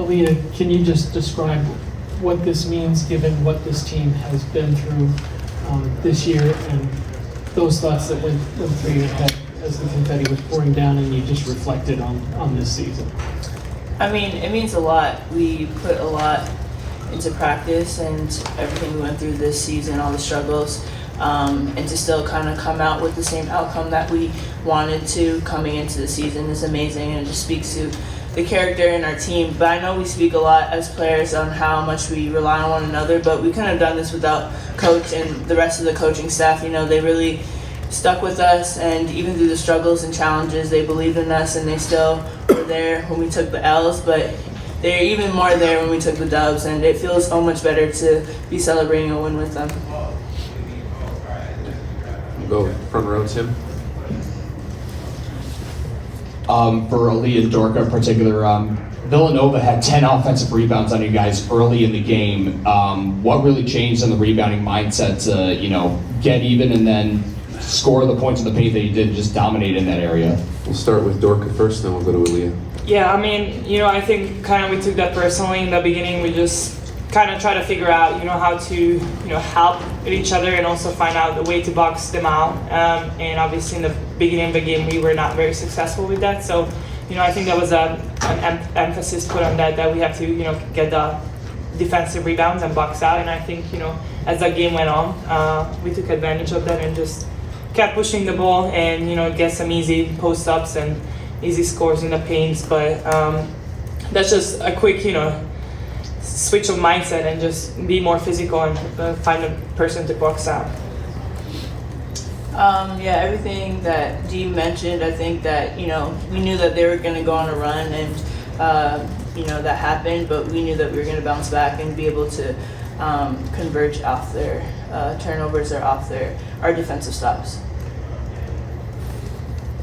Aaliyah, can you just describe what this means given what this team has been through this year and those thoughts that went through your head as the confetti was pouring down and you just reflected on this season? I mean, it means a lot. We put a lot into practice and everything we went through this season, all the struggles, and to still kind of come out with the same outcome that we wanted to coming into the season is amazing, and it just speaks to the character in our team. But I know we speak a lot as players on how much we rely on one another, but we couldn't have done this without Coach and the rest of the coaching staff. You know, they really stuck with us, and even through the struggles and challenges, they believed in us, and they still were there when we took the L's, but they're even more there when we took the dubs, and it feels so much better to be celebrating a win with them. Go front row, Tim. For Aaliyah and Dorka in particular, Villanova had 10 offensive rebounds on you guys early in the game. What really changed in the rebounding mindset to, get even and then score the points in the paint that you did and just dominate in that area? We'll start with Dorka first, then we'll go to Aaliyah. Yeah, I mean, I think kind of we took that personally in the beginning. We just kind of try to figure out, how to, help each other and also find out the way to box them out. And obviously in the beginning of the game, we were not very successful with that. So, I think that was an emphasis put on that we have to, get the defensive rebounds and box out. And I think, as that game went on, we took advantage of that and just kept pushing the ball and, get some easy post-ups and easy scores in the paints. But that's just a quick, switch of mindset and just be more physical and find a person to box out. Yeah, everything that Dee mentioned, I think that, we knew that they were going to go on a run and, that happened, but we knew that we were going to bounce back and be able to converge off their turnovers or off our defensive stops.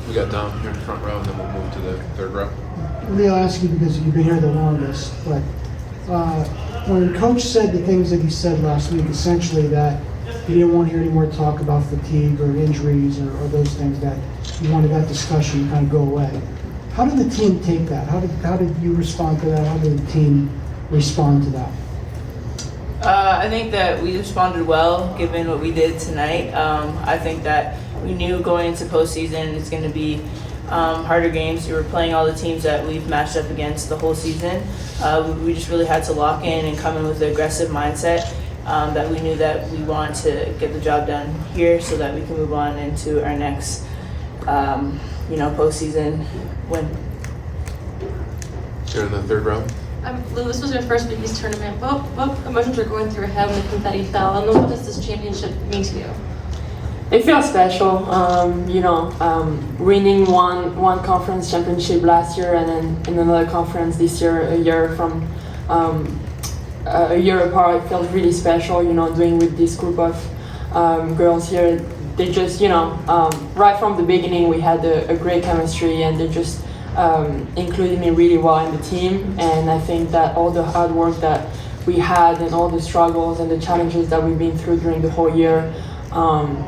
We got Dom here in the front row, and then we'll move to the third row. Lee, I'll ask you because you've been here the longest, but when Coach said the things that he said last week, essentially that he didn't want to hear any more talk about fatigue or injuries or those things, that he wanted that discussion to kind of go away. How did the team take that? How did you respond to that? How did the team respond to that? I think that we responded well given what we did tonight. I think that we knew going into postseason it's going to be harder games. We were playing all the teams that we've matched up against the whole season. We just really had to lock in and come in with an aggressive mindset that we knew that we wanted to get the job done here so that we can move on into our next, postseason win. Here in the third row. Lou, this was your first Big East tournament. What emotions are going through your head when the confetti fell, and what does this championship mean to you? It feels special, winning one conference championship last year and then in another conference this year, a year apart. It feels really special, doing with this group of girls here. They just, right from the beginning we had a great chemistry, and they just included me really well in the team. And I think that all the hard work that we had and all the struggles and the challenges that we've been through during the whole year,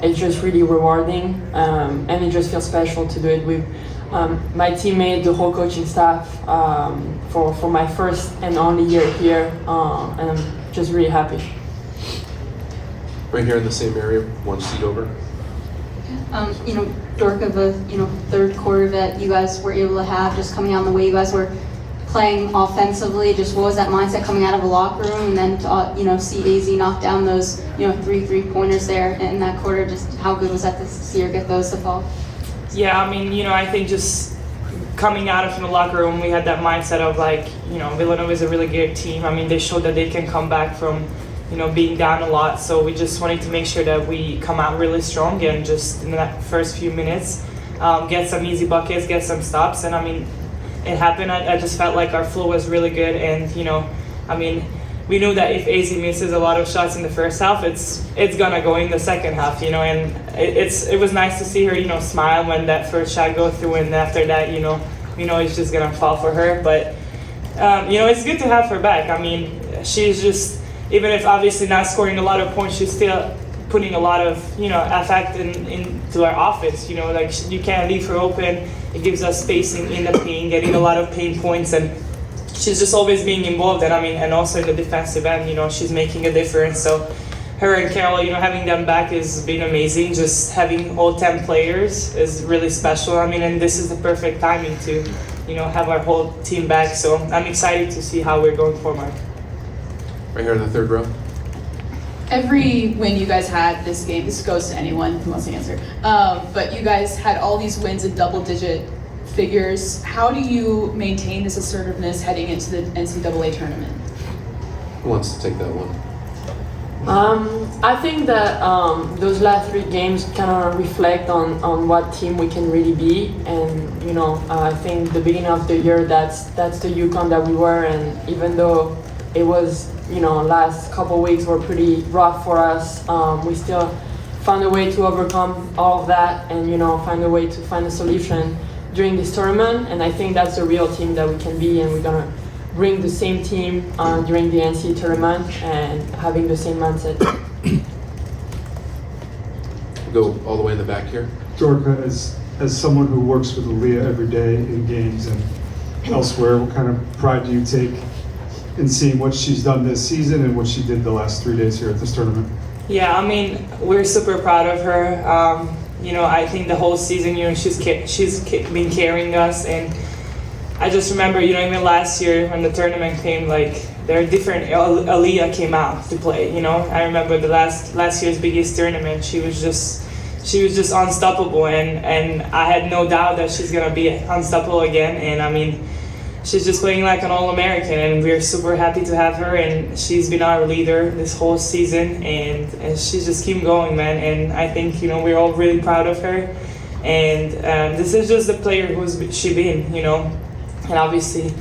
it's just really rewarding, and it just feels special to do it with my teammate, the whole coaching staff, for my first and only year here, and I'm just really happy. Right here in the same area, one seat over. Dorka, the third quarter that you guys were able to have, just coming out in the way you guys were playing offensively, just what was that mindset coming out of the locker room, and then to see AZ knock down those three-pointers there in that quarter? Just how good was that to see her get those to fall? Yeah, I mean, I think just coming out of the locker room, we had that mindset of Villanova is a really good team. I mean, they showed that they can come back from being down a lot. So we just wanted to make sure that we come out really strong and just in that first few minutes get some easy buckets, get some stops. And I mean, it happened. I just felt like our flow was really good. And, we knew that if AZ misses a lot of shots in the first half, it's going to go in the second half, and it was nice to see her, smile when that first shot go through. And after that, it's just going to fall for her. But, it's good to have her back. I mean, she's just, even if obviously not scoring a lot of points, she's still putting a lot of, effect into our offense. You can't leave her open. It gives us spacing in the paint, getting a lot of paint points, and she's just always being involved, and and also in the defensive end, she's making a difference. So her and Carol, having them back has been amazing. Just having all 10 players is really special. And this is the perfect timing to, have our whole team back. So I'm excited to see how we're going forward. Right here in the third row. Every win you guys had this game, this goes to anyone who wants to answer, but you guys had all these wins in double-digit figures. How do you maintain this assertiveness heading into the NCAA tournament? Who wants to take that one? I think that those last 3 games kind of reflect on what team we can really be, and I think the beginning of the year that's the UConn that we were, and even though it was last couple weeks were pretty rough for us, we still found a way to overcome all of that and find a way to find a solution during this tournament. And I think that's the real team that we can be, and we're gonna bring the same team during the NCAA tournament and having the same mindset. We'll go all the way in the back here. Dorka, as someone who works with Aaliyah every day in games and elsewhere, what kind of pride do you take in seeing what she's done this season and what she did the last 3 days here at this tournament? Yeah, we're super proud of her. I think the whole season, she's been carrying us, and I just remember, even last year when the tournament came, there are different. Aaliyah came out to play. I remember the last year's biggest tournament. She was just unstoppable, and I had no doubt that she's gonna be unstoppable again. And she's just playing like an All-American, and we're super happy to have her. And she's been our leader this whole season, and she's just keep going, man. And I think we're all really proud of her. And this is just the player who's she been, and obviously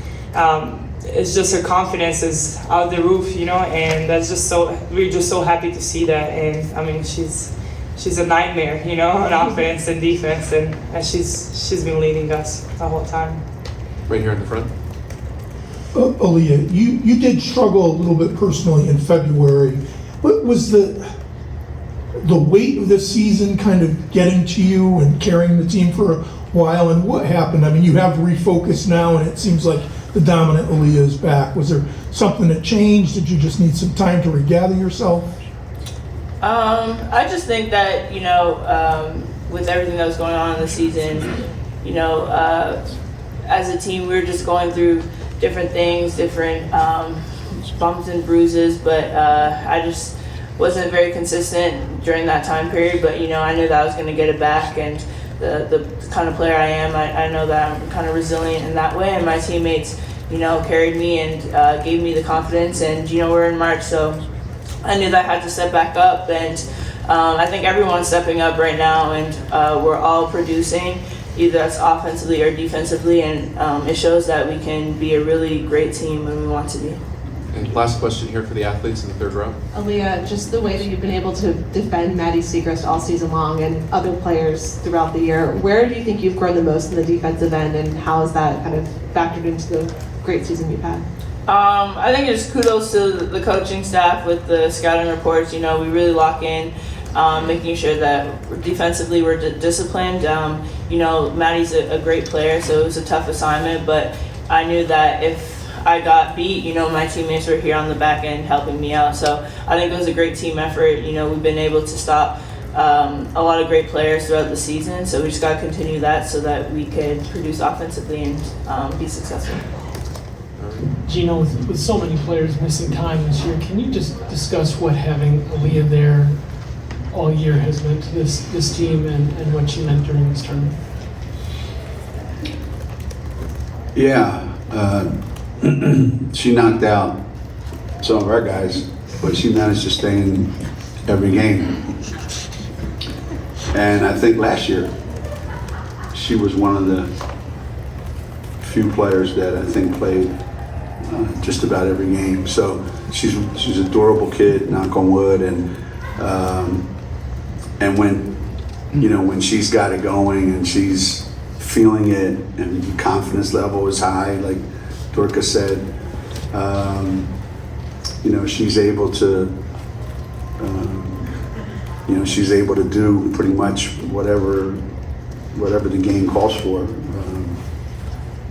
it's just her confidence is out the roof, and that's just we're just so happy to see that. And she's a nightmare, on offense and defense, and she's been leading us the whole time. Right here in the front. Aaliyah, you did struggle a little bit personally in February. What was the weight of the season kind of getting to you and carrying the team for a while, and what happened? You have refocused now, and it seems like the dominant Aaliyah is back. Was there something that changed? Did you just need some time to regather yourself? I just think that, with everything that was going on in the season, as a team, we were just going through different things, different bumps and bruises, but I just wasn't very consistent during that time period. But, I knew that I was going to get it back, and the kind of player I am, I know that I'm kind of resilient in that way, and my teammates, carried me and gave me the confidence. And, we're in March, so I knew that I had to step back up, and I think everyone's stepping up right now, and we're all producing, either that's offensively or defensively, and it shows that we can be a really great team when we want to be. And last question here for the athletes in the third row. Aaliyah, just the way that you've been able to defend Maddie Segrist all season long and other players throughout the year, where do you think you've grown the most in the defensive end, and how has that kind of factored into the great season you've had? I think it's kudos to the coaching staff with the scouting reports. We really lock in, making sure that defensively we're disciplined. Maddie's a great player, so it was a tough assignment, but I knew that if I got beat, my teammates were here on the back end helping me out. So I think it was a great team effort. We've been able to stop a lot of great players throughout the season, so we just got to continue that so that we could produce offensively and be successful. Geno, with so many players missing time this year, can you just discuss what having Aaliyah there all year has meant to this team and what she meant during this tournament? Yeah, she knocked out some of our guys, but she managed to stay in every game. And I think last year, she was one of the few players that I think played just about every game. So she's a adorable kid, knock on wood, and when she's got it going and she's feeling it and the confidence level is high, like Dorka said, she's able to do pretty much whatever the game calls for.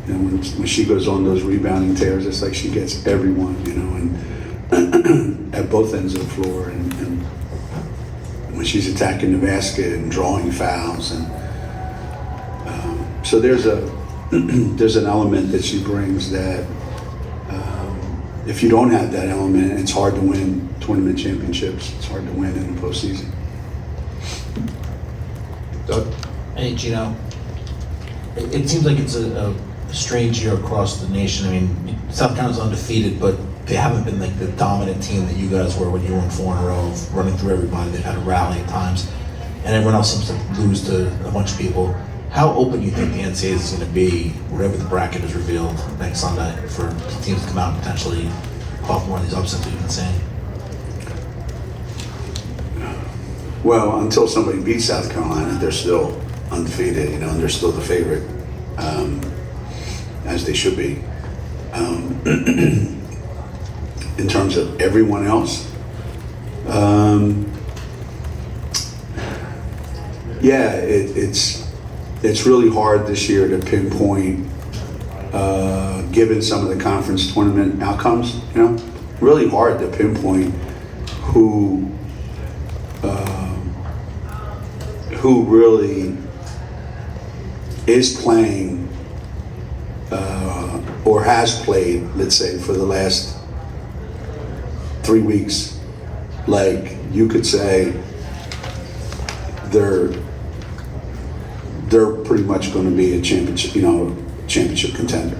You know, when she goes on those rebounding tears, it's like she gets everyone, you know, and at both ends of the floor. And when she's attacking the basket and drawing fouls, and so there's an element that she brings that if you don't have that element, it's hard to win tournament championships. It's hard to win in the postseason. Doug? Hey, Geno. It seems like it's a strange year across the nation. I mean, South Carolina's undefeated, but they haven't been like the dominant team that you guys were when you were in 4 in a row, running through everybody. They've had a rally at times, and everyone else seems to lose to a bunch of people. How open do you think the NCAA is going to be, wherever the bracket is revealed next Sunday, for teams to come out and potentially puff more of these upsets that you've been saying? Well, until somebody beats South Carolina, they're still undefeated, you know, and they're still the favorite, as they should be. In terms of everyone else, yeah, it's really hard this year to pinpoint, given some of the conference tournament outcomes, you know, really hard to pinpoint who really is playing or has played, let's say, for the last 3 weeks. Like, you could say they're pretty much going to be a championship, you know, championship contender.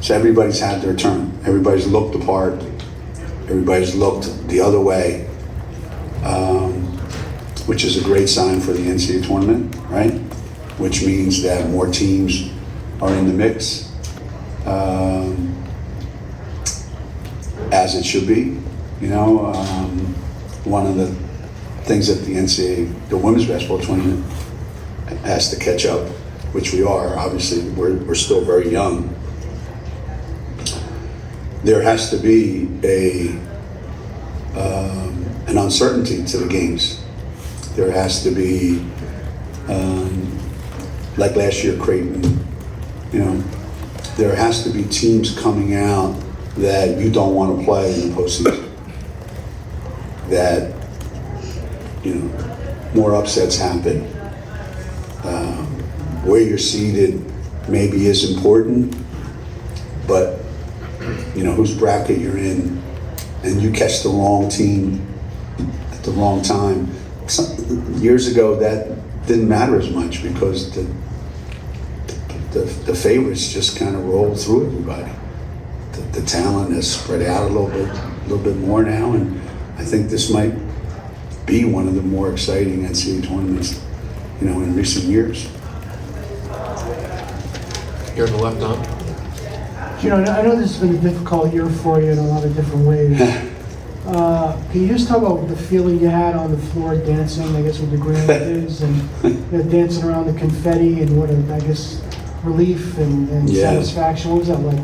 So everybody's had their turn. Everybody's looked the part. Everybody's looked the other way, which is a great sign for the NCAA tournament, right? Which means that more teams are in the mix, as it should be. You know, one of the things that the NCAA, the women's basketball tournament, has to catch up, which we are. Obviously, we're still very young. There has to be an uncertainty to the games. There has to be, like last year, Creighton, you know, there has to be teams coming out that you don't want to play in the postseason. That, you know, more upsets happen. Where you're seated maybe is important, but, you know, whose bracket you're in, and you catch the wrong team at the wrong time. Years ago, that didn't matter as much because the favorites just kind of rolled through everybody. The talent has spread out a little bit more now, and I think this might be one of the more exciting NCAA tournaments, you know, in recent years. Here on the left, Don. You know, I know this has been a difficult year for you in a lot of different ways. Can you just talk about the feeling you had on the floor dancing, I guess, with the grandkids and, you know, dancing around the confetti, and what, I guess, relief and satisfaction? What was that like?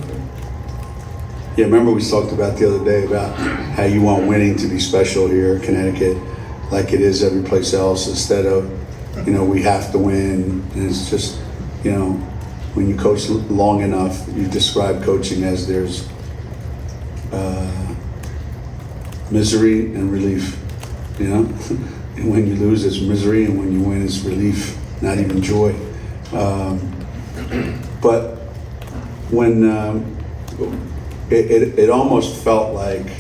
Yeah, remember we talked about the other day about how you want winning to be special here in Connecticut, like it is every place else, instead of, you know, we have to win. And it's just, you know, when you coach long enough, you describe coaching as there's misery and relief, you know? And when you lose, it's misery, and when you win, it's relief, not even joy. But when it almost felt like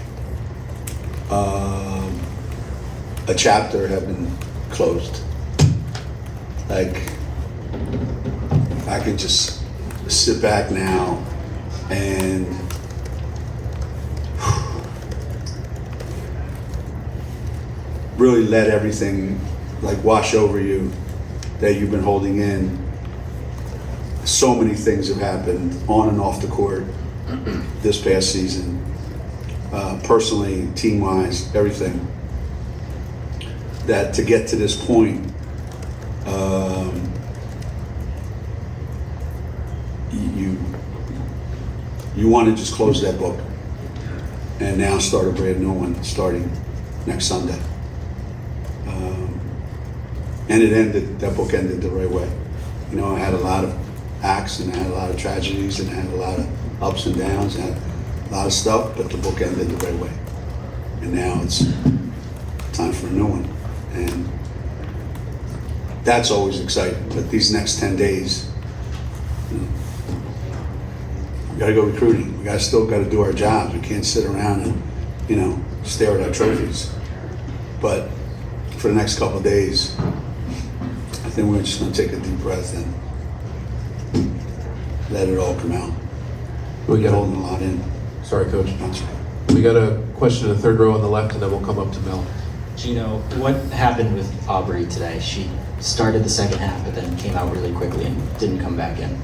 a chapter had been closed. Like, I could just sit back now and really let everything like wash over you that you've been holding in. So many things have happened on and off the court this past season, personally, team-wise, everything. That to get to this point, you want to just close that book and now start a brand new one starting next Sunday. And that book ended the right way. You know, I had a lot acts, and it had a lot of tragedies, and it had a lot of ups and downs, and had a lot of stuff, but the book ended the right way. And now it's time for a new one. And that's always exciting. But these next 10 days, we gotta go recruiting. We still gotta do our jobs. We can't sit around and, stare at our trophies. But for the next couple of days, I think we're just gonna take a deep breath and let it all come out. We Holding a lot in. Sorry, Coach. That's right. We got a question in the third row on the left, and then we'll come up to Mel. Geno, what happened with Aubrey today? She started the second half, but then came out really quickly and didn't come back in.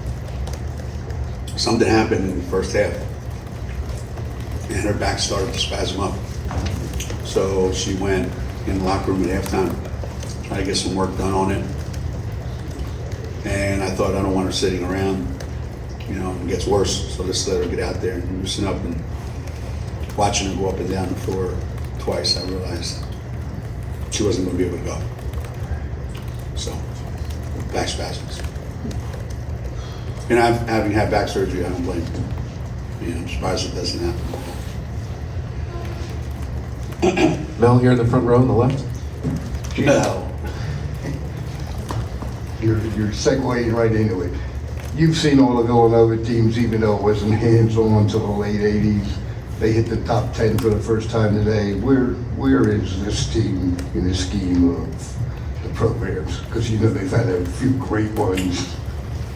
Something happened in the first half, and her back started to spasm up. So she went in the locker room at halftime, trying to get some work done on it. And I thought, I don't want her sitting around, it gets worse. So let's let her get out there and loosen up. And watching her go up and down the floor twice, I realized she wasn't going to be able to go. So, back spasms. And having had back surgery, I don't blame her. I'm surprised it doesn't happen. Mel here in the front row on the left. No. You're segueing right into it. You've seen all the Villanova teams, even though it wasn't hands-on until the late 80s. They hit the top 10 for the first time today. Where is this team in the scheme of the programs? Because they've had a few great ones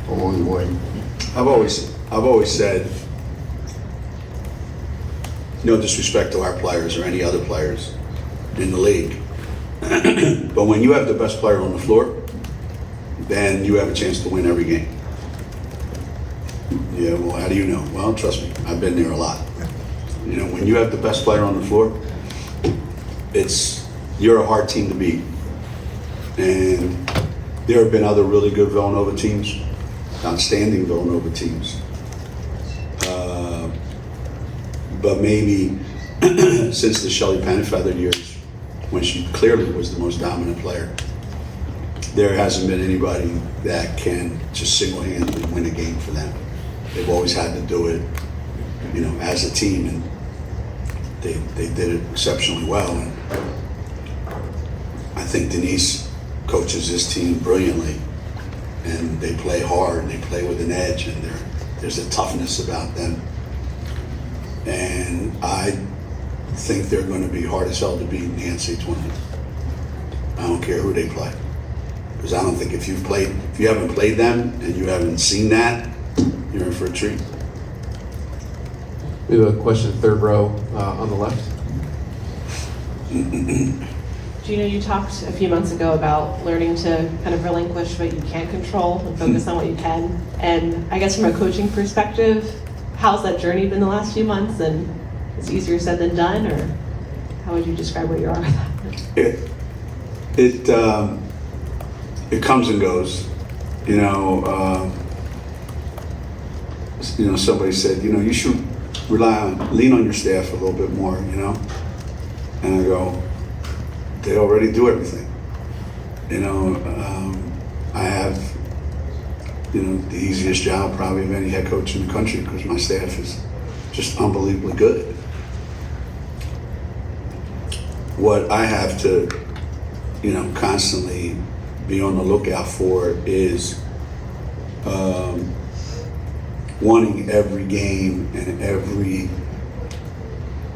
along the way. I've always said, no disrespect to our players or any other players in the league, but when you have the best player on the floor, then you have a chance to win every game. Yeah, well, how do you know? Well, trust me, I've been there a lot. When you have the best player on the floor, you're a hard team to beat. And there have been other really good Villanova teams, outstanding Villanova teams. But maybe since the Shelley Penfeather years, when she clearly was the most dominant player, there hasn't been anybody that can just single-handedly win a game for them. They've always had to do it, as a team, and they did it exceptionally well. And I think Denise coaches this team brilliantly, and they play hard, and they play with an edge, and there's a toughness about them. And I think they're going to be hard as hell to beat in the NCAA tournament. I don't care who they play, because I don't think if you haven't played them and you haven't seen that, you're in for a treat. We have a question, third row on the left. Geno, you talked a few months ago about learning to kind of relinquish what you can't control and focus on what you can. And I guess from a coaching perspective, how's that journey been the last few months? And is it easier said than done, or how would you describe where you are with that? It comes and goes. Somebody said, you should lean on your staff a little bit more, And I go, they already do everything. I have, the easiest job probably of any head coach in the country, because my staff is just unbelievably good. What I have to, constantly be on the lookout for is wanting every game and every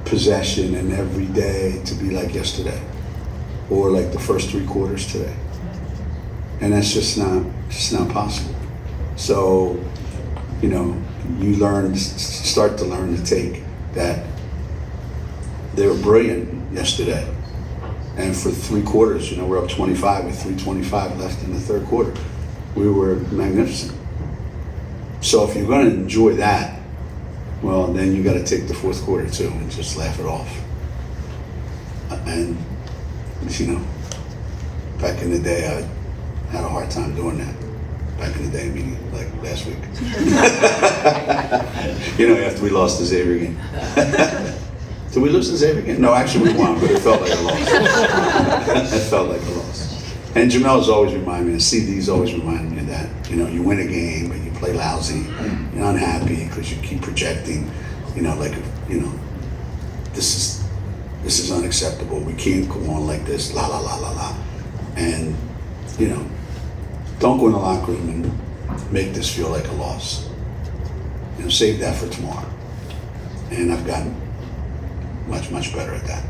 possession and every day to be like yesterday, or like the first 3 quarters today. And that's just not possible. So, you start to learn to take that they were brilliant yesterday. And for 3 quarters, we're up 25 with 3:25 left in the third quarter. We were magnificent. So if you're going to enjoy that, well, then you got to take the fourth quarter too and just laugh it off. And, back in the day, I had a hard time doing that. Back in the day, meaning like last week. After we lost the Xavier game. Did we lose the Xavier game? No, actually we won, but it felt like a loss. It felt like a loss. And Jamel's always reminded me, and CD's always reminded me of that. You win a game, but you play lousy, you're unhappy because you keep projecting, this is unacceptable. We can't go on like this, la la la la la. And, don't go in the locker room and make this feel like a loss. Save that for tomorrow. And I've gotten much, much better at that.